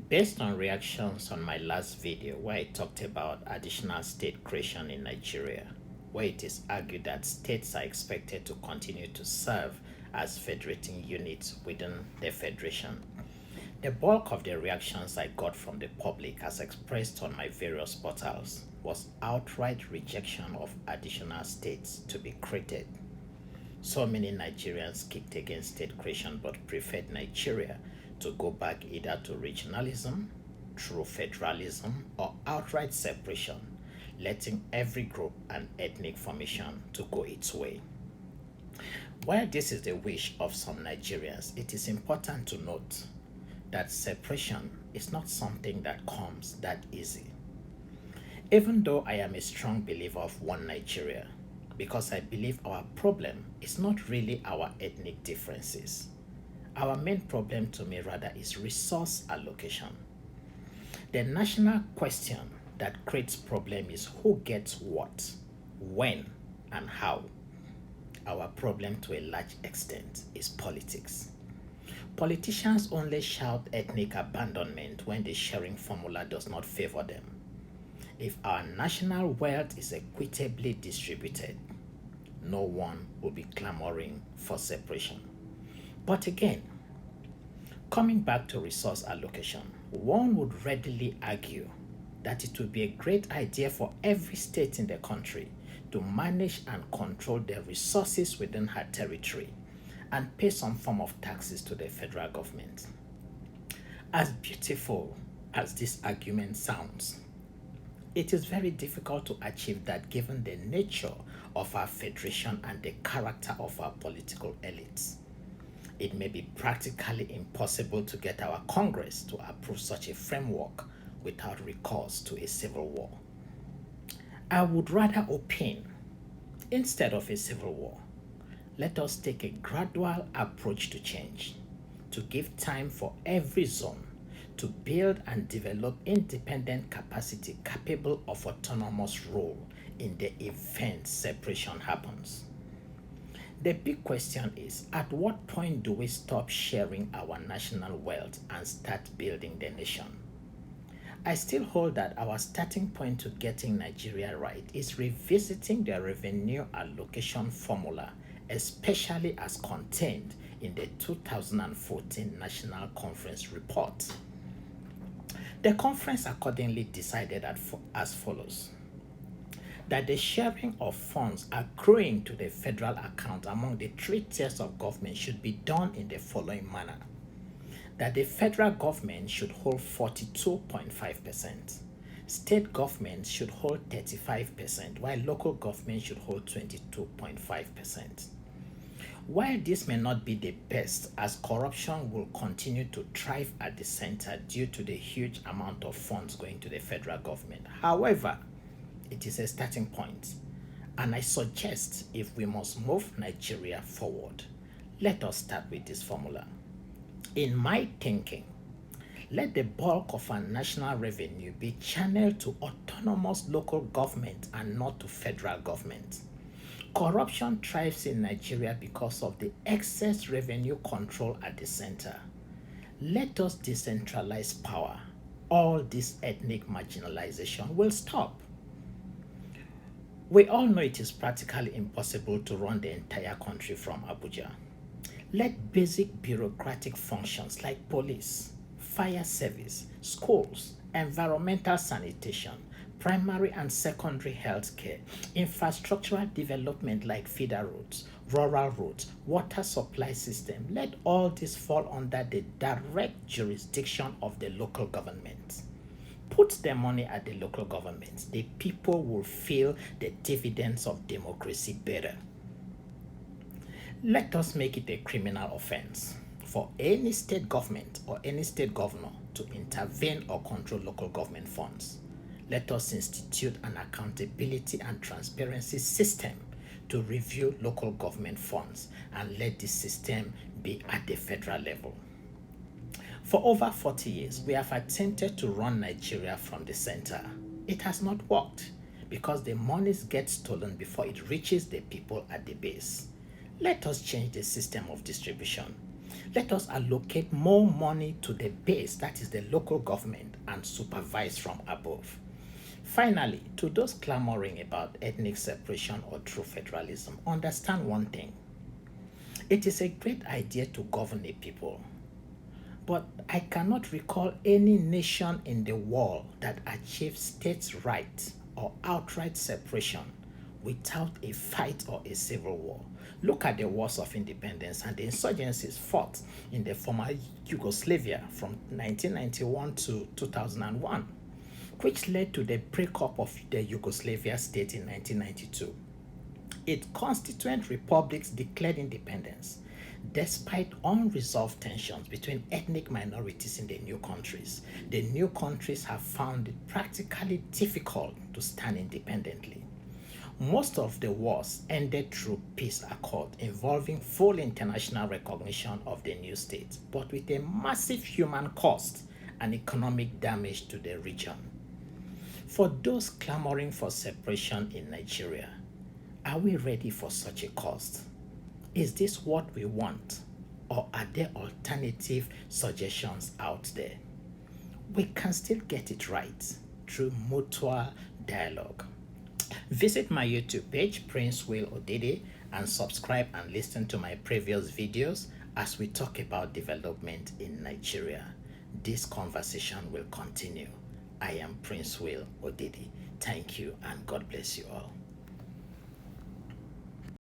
Based on reactions on my last video where I talked about additional state creation in Nigeria, where it is argued that states are expected to continue to serve as federating units within the federation. The bulk of the reactions I got from the public as expressed on my various portals was outright rejection of additional states to be created. So many Nigerians kicked against state creation but preferred Nigeria to go back either to regionalism, true federalism, or outright separation, letting every group and ethnic formation to go its way. While this is the wish of some Nigerians, it is important to note that separation is not something that comes that easy. Even though I am a strong believer of one Nigeria, because I believe our problem is not really our ethnic differences. Our main problem to me rather is resource allocation. The national question that creates problem is who gets what, when, and how. Our problem to a large extent is politics. Politicians only shout ethnic abandonment when the sharing formula does not favor them. If our national wealth is equitably distributed, no one will be clamoring for separation. But again, coming back to resource allocation, one would readily argue that it would be a great idea for every state in the country to manage and control the resources within her territory and pay some form of taxes to the federal government. As beautiful as this argument sounds, it is very difficult to achieve that given the nature of our federation and the character of our political elites. It may be practically impossible to get our Congress to approve such a framework without recourse to a civil war. I would rather opine, instead of a civil war, let us take a gradual approach to change, to give time for every zone to build and develop independent capacity capable of autonomous role in the event separation happens. The big question is, at what point do we stop sharing our national wealth and start building the nation? I still hold that our starting point to getting Nigeria right is revisiting the revenue allocation formula, especially as contained in the 2014 National Conference report. The conference accordingly decided as follows: that the sharing of funds accruing to the federal account among the three tiers of government should be done in the following manner: that the federal government should hold 42.5%, state governments should hold 35%, while local government should hold 22.5%. While this may not be the best, as corruption will continue to thrive at the center due to the huge amount of funds going to the federal government. However, it is a starting point, and I suggest if we must move Nigeria forward, let us start with this formula. In my thinking, let the bulk of our national revenue be channeled to autonomous local government and not to federal government. Corruption thrives in Nigeria because of the excess revenue control at the center. Let us decentralize power. All this ethnic marginalization will stop. We all know it is practically impossible to run the entire country from Abuja. Let basic bureaucratic functions like police, fire service, schools, environmental sanitation, primary and secondary health care, infrastructural development like feeder roads, rural roads, water supply system, let all this fall under the direct jurisdiction of the local government. Put the money at the local government. The people will feel the dividends of democracy better. Let us make it a criminal offense for any state government or any state governor to intervene or control local government funds. Let us institute an accountability and transparency system to review local government funds, and let this system be at the federal level. For over 40 years, we have attempted to run Nigeria from the center. It has not worked because the monies get stolen before it reaches the people at the base. Let us change the system of distribution. Let us allocate more money to the base, that is the local government, and supervise from above. Finally, to those clamoring about ethnic separation or true federalism, understand one thing. It is a great idea to govern a people, but I cannot recall any nation in the world that achieved states' rights or outright separation without a fight or a civil war. Look at the wars of independence and the insurgencies fought in the former Yugoslavia from 1991 to 2001, which led to the breakup of the Yugoslavia state in 1992. Its constituent republics declared independence despite unresolved tensions between ethnic minorities in the new countries. The new countries have found it practically difficult to stand independently. Most of the wars ended through peace accord involving full international recognition of the new states, but with a massive human cost and economic damage to the region. For those clamoring for separation in Nigeria, are we ready for such a cost? Is this what we want, or are there alternative suggestions out there? We can still get it right through mutual dialogue. Visit my YouTube page, Princewill Odidi, and subscribe and listen to my previous videos as we talk about development in Nigeria. This conversation will continue. I am Princewill Odidi. Thank you and God bless you all.